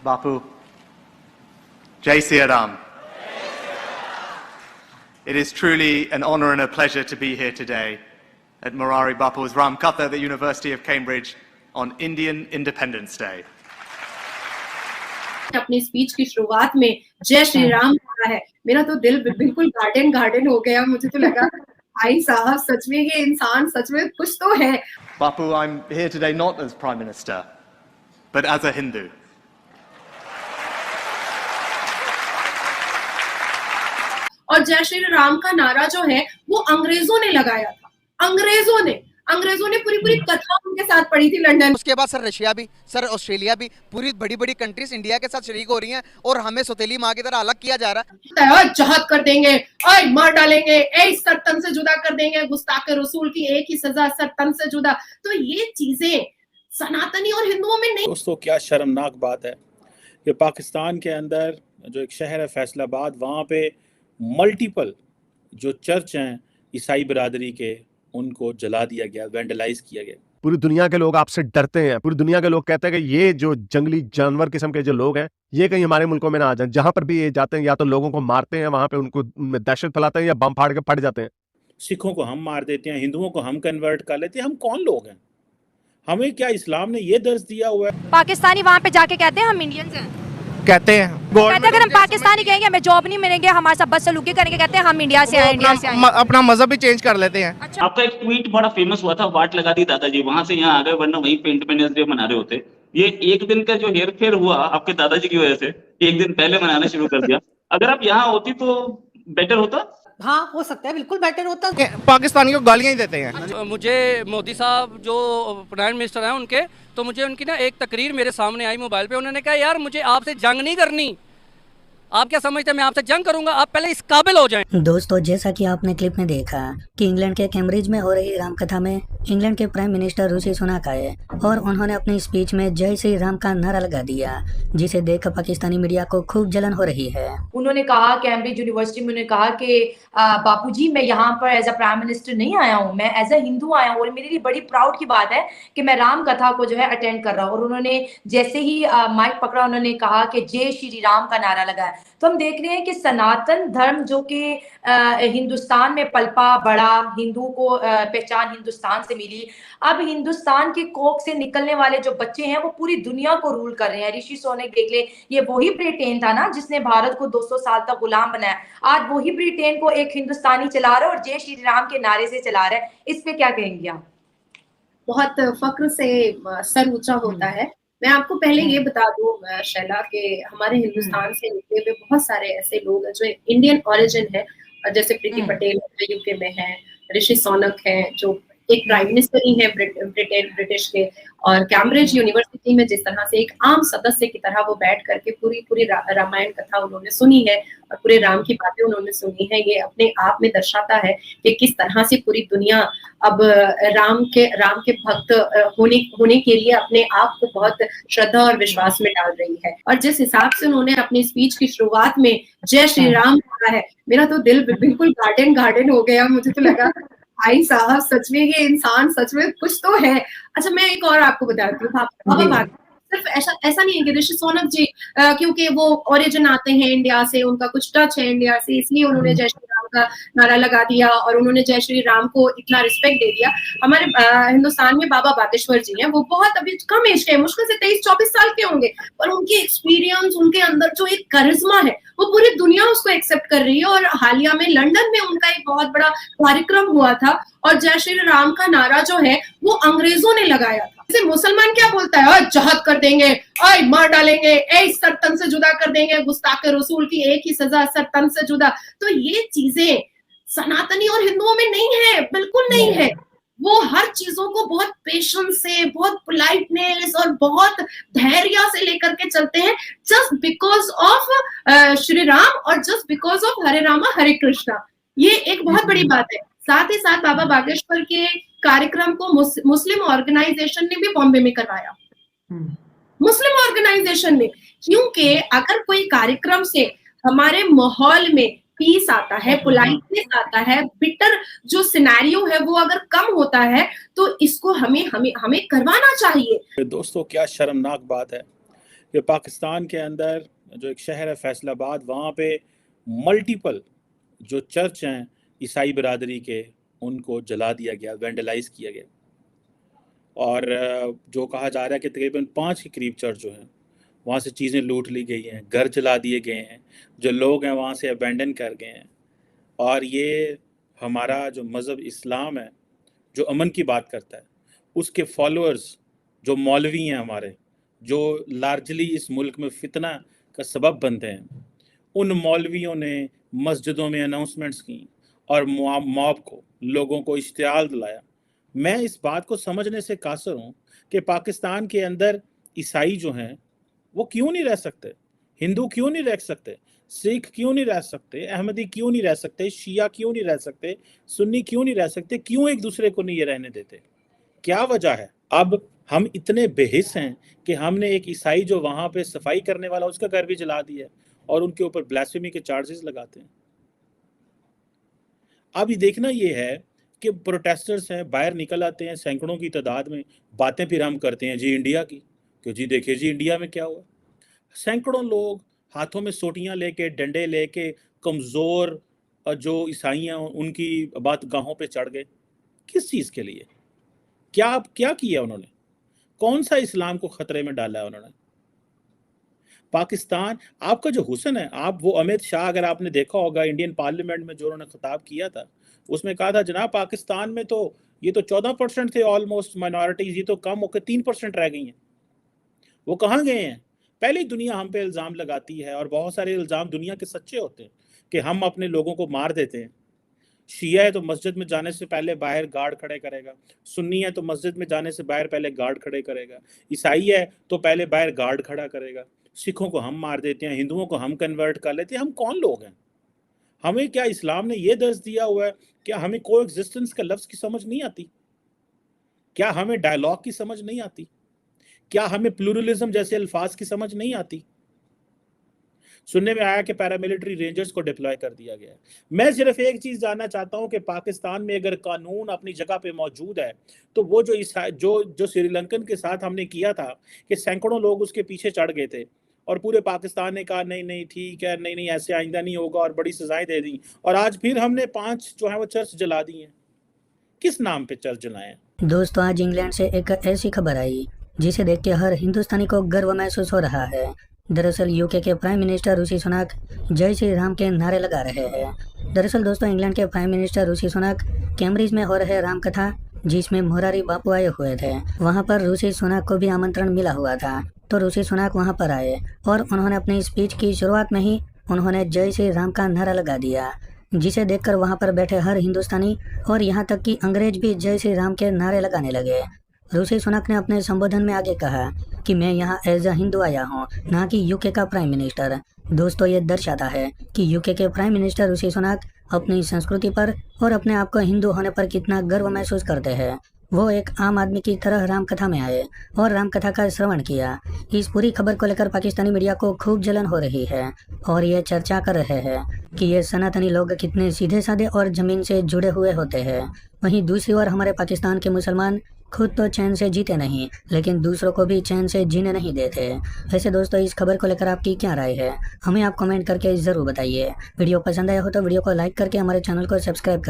Bapu, Jai Siya Ram. It is truly an honor and a pleasure to be here today at Morari Bapu's Ram Katha at the University of Cambridge on Indian Independence Day. अपनी speech की शुरुआत में जय श्री राम कहा है, मेरा तो दिल बिल्कुल गार्डन हो गया। मुझे तो लगा भाई साहब सच में ये इंसान सच में कुछ तो है। Bapu, I'm here today not as Prime Minister, but as a Hindu. और जय श्री राम का नारा जो है वो अंग्रेजों ने लगाया था। अंग्रेजों ने पूरी कथा उनके साथ पढ़ी थी लंदन। उसके बाद सर रशिया भी, सर ऑस्ट्रेलिया भी, पूरी बड़ी कंट्रीज इंडिया के साथ शरीक हो रही हैं और हमें सौतेली माँ की तरह अलग किया जा रहा है। जहद कर देंगे, मार डालेंगे, सर तन से जुदा कर देंगे, गुस्ताखे रसूल की एक ही सजा, सर तन से जुदा। तो ये चीजें सनातनी और हिंदुओं में नहीं। दोस्तों, क्या शर्मनाक बात है कि पाकिस्तान के अंदर जो एक शहर है फैसलाबाद, वहाँ पे मल्टीपल जो चर्च हैं ईसाई बिरादरी के, उनको जला दिया गया, वेंडलाइज किया गया। पूरी दुनिया के लोग आपसे डरते हैं। पूरी दुनिया के लोग कहते हैं कि ये जो जंगली जानवर किस्म के जो लोग हैं ये कहीं हमारे मुल्कों में ना आ जाएं। जहां पर भी ये जाते हैं या तो लोगों को मारते हैं, वहां पे उनको दहशत फैलाते हैं या बम फाड़ के फट जाते हैं। सिखों को हम मार देते हैं, हिंदुओं को हम कन्वर्ट कर लेते हैं। हम कौन लोग हैं? हमें क्या इस्लाम ने ये दर्ज दिया हुआ है? पाकिस्तानी वहाँ पे जाके कहते हैं हम इंडियंस हैं, कहते हैं अगर हम पाकिस्तानी कहेंगे हमें जॉब नहीं मिलेंगे, हमारे साथ बदसलूकी करेंगे, कहते हैं हम इंडिया से आए, अपना मजहब भी चेंज कर लेते हैं। अच्छा। आपका एक ट्वीट बड़ा फेमस हुआ था, वाट लगा दी दादाजी, वहां से यहाँ आ गए, वरना वहीं पे इंडिपेंडेंस डे मना रहे होते। ये एक दिन का जो हेर फेर हुआ आपके दादाजी की वजह से, एक दिन पहले मनाना शुरू कर दिया। अगर आप यहाँ होती तो बेटर होता। हाँ, हो सकता है, बिल्कुल बेटर होता। पाकिस्तानी को गालियां ही देते हैं। मुझे मोदी साहब जो प्राइम मिनिस्टर हैं उनके, तो मुझे उनकी ना एक तकरीर मेरे सामने आई मोबाइल पे। उन्होंने कहा यार मुझे आपसे जंग नहीं करनी, आप क्या समझते हैं मैं आपसे जंग करूंगा, आप पहले इस काबिल हो जाएं। दोस्तों, जैसा कि आपने क्लिप में देखा कि इंग्लैंड के कैम्ब्रिज में हो रही रामकथा में इंग्लैंड के प्राइम मिनिस्टर ऋषि सुनक आए और उन्होंने अपनी स्पीच में जय श्री राम का नारा लगा दिया, जिसे देख पाकिस्तानी मीडिया को खूब जलन हो रही है। उन्होंने कहा, कैम्ब्रिज यूनिवर्सिटी में उन्होंने कहा कि बापूजी मैं यहाँ पर एज अ प्राइम मिनिस्टर नहीं आया हूँ, मैं एज अ हिंदू आया हूँ और मेरे लिए बड़ी प्राउड की बात है कि मैं राम कथा को जो है अटेंड कर रहा हूँ। और उन्होंने जैसे ही माइक पकड़ा, उन्होंने कहा कि जय श्री राम का नारा लगाया। तो हम देख रहे हैं कि सनातन धर्म जो कि हिंदुस्तान में पलपा बड़ा, हिंदू को पहचान हिंदुस्तान से मिली, अब हिंदुस्तान के कोख से निकलने वाले जो बच्चे हैं वो पूरी दुनिया को रूल कर रहे हैं। ऋषि सुनक देख ले, ये वही ब्रिटेन था ना जिसने भारत को 200 साल तक गुलाम बनाया। आज वही ब्रिटेन को एक हिंदुस्तानी चला रहा है और जय श्री राम के नारे से चला रहा है। इस पे क्या कहेंगे आप? बहुत फक्र से सर ऊंचा होता है। मैं आपको पहले ये बता दूं शैला के हमारे हिंदुस्तान से निकले हुए बहुत सारे ऐसे लोग हैं जो इंडियन ओरिजिन है, जैसे प्रीति पटेल जो यूके में है, ऋषि सुनक है जो एक प्राइम मिनिस्टर ही है ब्रिटिश के, और कैम्ब्रिज यूनिवर्सिटी में जिस तरह से एक आम सदस्य की तरह वो बैठ करके पूरी रामायण कथा उन्होंने सुनी है और पूरे राम की बातें उन्होंने सुनी है। ये अपने आप में दर्शाता है कि किस तरह से पूरी दुनिया अब राम के भक्त होने के लिए अपने आप को बहुत श्रद्धा और विश्वास में डाल रही है। और जिस हिसाब से उन्होंने अपनी स्पीच की शुरुआत में जय श्री राम कहा है, मेरा तो दिल बिल्कुल गार्डन हो गया। मुझे तो लगा भाई साहब सच में ये इंसान सच में कुछ तो है। अच्छा, मैं एक और आपको बताती हूँ, सिर्फ ऐसा नहीं है कि ऋषि सुनक जी क्योंकि वो ओरिजिन आते हैं इंडिया से, उनका कुछ टच है इंडिया से, इसलिए उन्होंने जय श्री राम का नारा लगा दिया और उन्होंने जय श्री राम को इतना रिस्पेक्ट दे दिया। हमारे हिंदुस्तान में बाबा बागेश्वर जी हैं, वो बहुत अभी कम एज के, मुश्किल से 23-24 साल के होंगे, पर उनकी एक्सपीरियंस, उनके अंदर जो एक करिश्मा है वो पूरी दुनिया उसको एक्सेप्ट कर रही है। और हालिया में लंदन में उनका एक बहुत बड़ा कार्यक्रम हुआ था और जय श्री राम का नारा जो है वो अंग्रेजों ने लगाया था। जैसे मुसलमान क्या बोलता है, जहद कर देंगे, मार डालेंगे, सर तन से जुदा कर देंगे, गुस्ताखे रसूल की एक ही सजा, सर तन से जुदा। तो ये चीजें सनातनी और हिंदुओं में नहीं है, बिल्कुल नहीं है। वो हर चीजों को बहुत पेशेंस से, बहुत पोलाइटनेस और बहुत धैर्य से लेकर के चलते हैं, just because of Shri Ram और जस्ट बिकॉज ऑफ हरे रामा हरे कृष्णा। ये एक बहुत बड़ी बात है। साथ ही साथ बाबा बागेश्वर के कार्यक्रम को मुस्लिम ऑर्गेनाइजेशन ने भी बॉम्बे में करवाया, मुस्लिम ऑर्गेनाइजेशन ने, क्योंकि अगर कोई कार्यक्रम से हमारे माहौल में पीस आता है, पोलाइटनेस आता है, बिटर जो सिनेरियो है वो अगर कम होता है तो इसको हमें करवाना चाहिए। दोस्तों, क्या शर्मनाक बात है कि पाकिस्तान के अंदर जो एक शहर है फैसलाबाद, वहाँ पे मल्टीपल जो चर्च हैं ईसाई बिरादरी के, उनको जला दिया गया, वेंडलाइज किया गया। और जो कहा जा रहा है कि तकरीबन 5 के करीब चर्च जो हैं वहाँ से चीज़ें लूट ली गई हैं, घर जला दिए गए हैं, जो लोग हैं वहाँ से अबैंडन कर गए हैं। और ये हमारा जो मज़हब इस्लाम है, जो अमन की बात करता है, उसके फॉलोअर्स जो मौलवी हैं हमारे, जो लार्जली इस मुल्क में फितना का सबब बनते हैं, उन मौलवियों ने मस्जिदों में अनाउंसमेंट्स की और मॉब को, लोगों को इश्तियाल दिलाया। मैं इस बात को समझने से कासर हूँ कि पाकिस्तान के अंदर ईसाई जो हैं वो क्यों नहीं रह सकते, हिंदू क्यों नहीं रह सकते, सिख क्यों नहीं रह सकते, अहमदी क्यों नहीं रह सकते, शिया क्यों नहीं रह सकते, सुन्नी क्यों नहीं रह सकते, क्यों एक दूसरे को नहीं ये रहने देते? क्या वजह है? अब हम इतने बेहिस हैं कि हमने एक ईसाई जो वहाँ पे सफाई करने वाला, उसका घर भी जला दिया और उनके ऊपर ब्लास्फेमी के चार्जेस लगाते हैं। अब ये देखना ये है कि प्रोटेस्टर्स हैं, बाहर निकल आते हैं सैकड़ों की तादाद में, बातें फिर हम करते हैं जी इंडिया की, कि जी देखिए जी इंडिया में क्या हुआ। सैकड़ों लोग हाथों में सोटियां लेके, डंडे लेके, कमज़ोर जो ईसाई हैं उनकी बातगाहों पे चढ़ गए। किस चीज़ के लिए? क्या किया उन्होंने? कौन सा इस्लाम को ख़तरे में डाला है उन्होंने? पाकिस्तान, आपका जो हुस्न है, आप वो अमित शाह, अगर आपने देखा होगा इंडियन पार्लियामेंट में जो उन्होंने खिताब किया था, उसमें कहा था जनाब पाकिस्तान में तो ये तो 14% थे ऑलमोस्ट माइनॉरिटीज़, ये तो कम होकर 3% रह गई हैं। वो कहाँ गए हैं? पहले ही दुनिया हम पे इल्ज़ाम लगाती है, और बहुत सारे इल्ज़ाम दुनिया के सच्चे होते हैं कि हम अपने लोगों को मार देते हैं। शिया है तो मस्जिद में जाने से पहले बाहर गार्ड खड़े करेगा, सुन्नी है तो मस्जिद में जाने से बाहर पहले गार्ड खड़े करेगा, ईसाई है तो पहले बाहर गार्ड खड़ा करेगा, सिखों को हम मार देते हैं, हिंदुओं को हम कन्वर्ट कर लेते हैं। हम कौन लोग हैं? हमें क्या इस्लाम ने ये दर्ज दिया हुआ है? क्या हमें को एग्जिस्टेंस का लफ्ज़ की समझ नहीं आती? क्या हमें डायलॉग की समझ नहीं आती? क्या हमें प्लूरलिज्म जैसे अल्फाज की समझ नहीं आती? सुनने में आया कि पैरामिलिट्री रेंजर्स को डिप्लॉय कर दिया गया है। मैं सिर्फ एक चीज़ जानना चाहता हूं कि पाकिस्तान में अगर कानून अपनी जगह पे मौजूद है, तो वो जो श्रीलंकन के साथ हमने किया था कि सैकड़ों लोग उसके पीछे चढ़ गए थे और पूरे पाकिस्तान ने कहा नहीं नहीं ठीक है, नहीं नहीं ऐसे आइंदा नहीं होगा, और बड़ी सजाएं दे दी, और आज फिर हमने 5 जो है वो चर्च जला दी हैं। किस नाम पे चर्च जलाए? दोस्तों, आज इंग्लैंड से एक ऐसी खबर आई जिसे देख के हर हिंदुस्तानी को गर्व महसूस हो रहा है। दरअसल यूके के प्राइम मिनिस्टर ऋषि सुनक जय श्री राम के नारे लगा रहे हैं। दरअसल दोस्तों, इंग्लैंड के prime minister Rishi Sunak Cambridge में हो रहे राम कथा जिसमें मोरारी बापू आए हुए थे, वहां पर ऋषि सुनक को भी आमंत्रण मिला हुआ था। तो ऋषि सुनक वहां पर आए और उन्होंने अपनी स्पीच की शुरुआत में ही उन्होंने जय श्री राम का नारा लगा दिया, जिसे देखकर वहां पर बैठे हर हिंदुस्तानी और यहाँ तक कि अंग्रेज भी जय श्री राम के नारे लगाने लगे। ऋषि सुनक ने अपने संबोधन में आगे कहा कि मैं यहाँ एज अ हिंदू आया हूँ, ना कि यूके का प्राइम मिनिस्टर। दोस्तों, ये दर्शाता है कि यूके के प्राइम मिनिस्टर ऋषि सुनक अपनी संस्कृति पर और अपने आप को हिंदू होने पर कितना गर्व महसूस करते हैं। वो एक आम आदमी की तरह रामकथा में आए और रामकथा का श्रवण किया। इस पूरी खबर को लेकर पाकिस्तानी मीडिया को खूब जलन हो रही है और ये चर्चा कर रहे हैं कि ये सनातनी लोग कितने सीधे साधे और जमीन से जुड़े हुए होते हैं। वहीं दूसरी ओर हमारे पाकिस्तान के मुसलमान खुद तो चैन से जीते नहीं, लेकिन दूसरों को भी चैन से जीने नहीं देते। वैसे दोस्तों, इस खबर को लेकर आपकी क्या राय है, हमें आप कमेंट करके ज़रूर बताइए। वीडियो पसंद आया हो तो वीडियो को लाइक करके हमारे चैनल को सब्सक्राइब कर